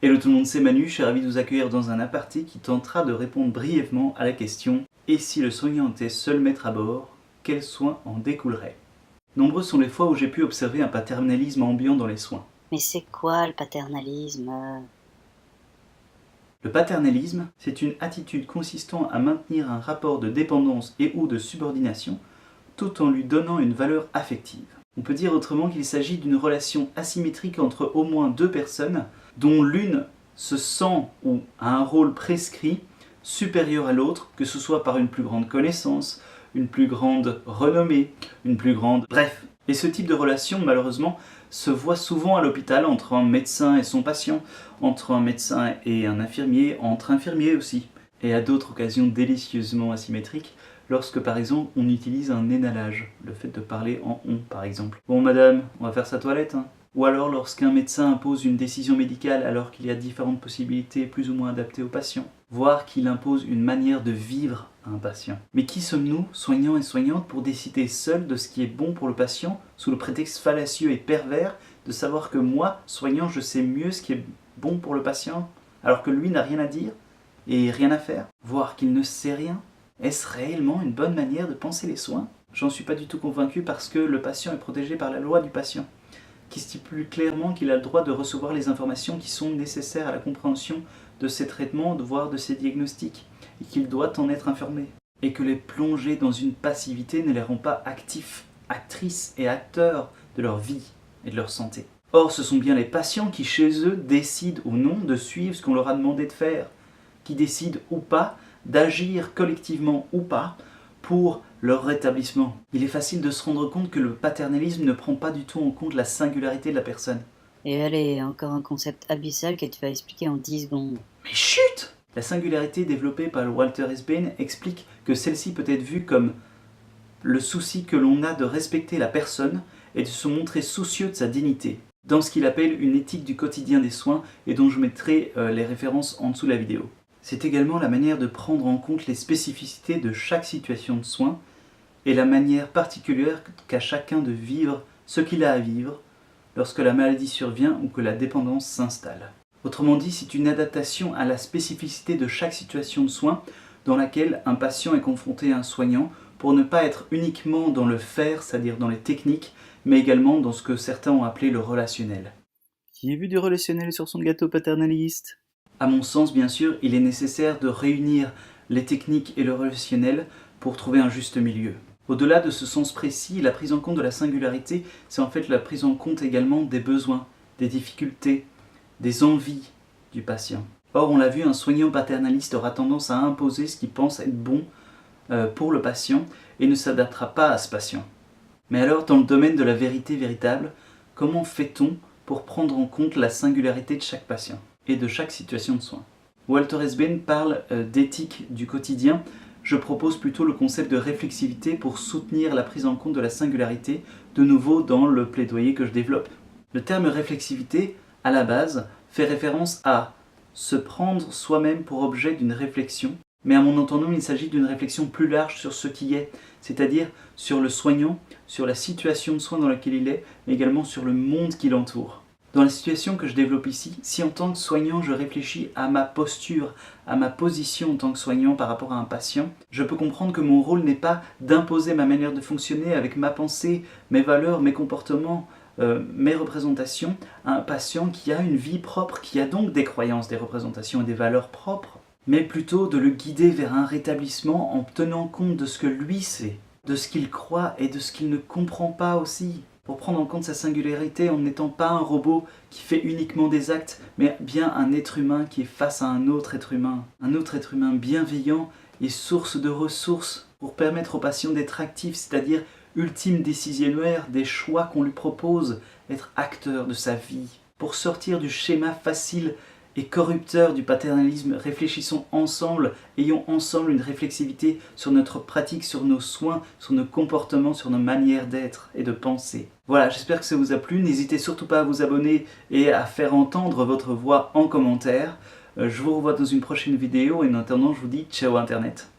Hello tout le monde, c'est Manu, je suis ravi de vous accueillir dans un aparté qui tentera de répondre brièvement à la question « Et si le soignant était seul maître à bord, quels soins en découleraient ?» Nombreuses sont les fois où j'ai pu observer un paternalisme ambiant dans les soins. Mais c'est quoi le paternalisme? Le paternalisme, c'est une attitude consistant à maintenir un rapport de dépendance et ou de subordination tout en lui donnant une valeur affective. On peut dire autrement qu'il s'agit d'une relation asymétrique entre au moins deux personnes dont l'une se sent ou a un rôle prescrit supérieur à l'autre, que ce soit par une plus grande connaissance, une plus grande renommée, une plus grande... Bref. Et ce type de relation, malheureusement, se voit souvent à l'hôpital entre un médecin et son patient, entre un médecin et un infirmier, entre infirmiers aussi, et à d'autres occasions délicieusement asymétriques, lorsque par exemple on utilise un énalage, le fait de parler en on par exemple. Bon madame, on va faire sa toilette hein. Ou alors lorsqu'un médecin impose une décision médicale alors qu'il y a différentes possibilités plus ou moins adaptées au patient. Voire qu'il impose une manière de vivre à un patient. Mais qui sommes-nous, soignants et soignantes, pour décider seuls de ce qui est bon pour le patient, sous le prétexte fallacieux et pervers de savoir que moi, soignant, je sais mieux ce qui est bon pour le patient, alors que lui n'a rien à dire et rien à faire, voire qu'il ne sait rien? Est-ce réellement une bonne manière de penser les soins? J'en suis pas du tout convaincu parce que le patient est protégé par la loi du patient, qui stipule clairement qu'il a le droit de recevoir les informations qui sont nécessaires à la compréhension de ses traitements, voire de ses diagnostics, et qu'il doit en être informé. Et que les plonger dans une passivité ne les rend pas actifs, actrices et acteurs de leur vie et de leur santé. Or, ce sont bien les patients qui, chez eux, décident ou non de suivre ce qu'on leur a demandé de faire, qui décident ou pas d'agir collectivement ou pas pour leur rétablissement. Il est facile de se rendre compte que le paternalisme ne prend pas du tout en compte la singularité de la personne. Et allez, encore un concept abyssal que tu vas expliquer en 10 secondes. Mais chut! La singularité développée par Walter Hesbain explique que celle-ci peut être vue comme le souci que l'on a de respecter la personne et de se montrer soucieux de sa dignité, dans ce qu'il appelle une éthique du quotidien des soins et dont je mettrai les références en dessous de la vidéo. C'est également la manière de prendre en compte les spécificités de chaque situation de soins et la manière particulière qu'a chacun de vivre ce qu'il a à vivre lorsque la maladie survient ou que la dépendance s'installe. Autrement dit, c'est une adaptation à la spécificité de chaque situation de soins dans laquelle un patient est confronté à un soignant pour ne pas être uniquement dans le faire, c'est-à-dire dans les techniques, mais également dans ce que certains ont appelé le relationnel. Qui a vu du relationnel sur son gâteau paternaliste? À mon sens, bien sûr, il est nécessaire de réunir les techniques et le relationnel pour trouver un juste milieu. Au-delà de ce sens précis, la prise en compte de la singularité, c'est en fait la prise en compte également des besoins, des difficultés, des envies du patient. Or, on l'a vu, un soignant paternaliste aura tendance à imposer ce qu'il pense être bon pour le patient et ne s'adaptera pas à ce patient. Mais alors, dans le domaine de la vérité véritable, comment fait-on pour prendre en compte la singularité de chaque patient et de chaque situation de soins? Walter Hesbain parle d'éthique du quotidien. Je propose plutôt le concept de réflexivité pour soutenir la prise en compte de la singularité, de nouveau dans le plaidoyer que je développe. Le terme réflexivité, à la base, fait référence à se prendre soi-même pour objet d'une réflexion, mais à mon entendant, il s'agit d'une réflexion plus large sur ce qui est, c'est-à-dire sur le soignant, sur la situation de soin dans laquelle il est, mais également sur le monde qui l'entoure. Dans la situation que je développe ici, si en tant que soignant je réfléchis à ma posture, à ma position en tant que soignant par rapport à un patient, je peux comprendre que mon rôle n'est pas d'imposer ma manière de fonctionner avec ma pensée, mes valeurs, mes comportements, mes représentations à un patient qui a une vie propre, qui a donc des croyances, des représentations et des valeurs propres, mais plutôt de le guider vers un rétablissement en tenant compte de ce que lui sait, de ce qu'il croit et de ce qu'il ne comprend pas aussi, pour prendre en compte sa singularité en n'étant pas un robot qui fait uniquement des actes, mais bien un être humain qui est face à un autre être humain bienveillant et source de ressources pour permettre au patient d'être actif, c'est-à-dire ultime décisionnaire des choix qu'on lui propose, être acteur de sa vie. Pour sortir du schéma facile et corrupteur du paternalisme, réfléchissons ensemble, ayons ensemble une réflexivité sur notre pratique, sur nos soins, sur nos comportements, sur nos manières d'être et de penser. Voilà, j'espère que ça vous a plu. N'hésitez surtout pas à vous abonner et à faire entendre votre voix en commentaire. Je vous revois dans une prochaine vidéo et en attendant, je vous dis ciao Internet.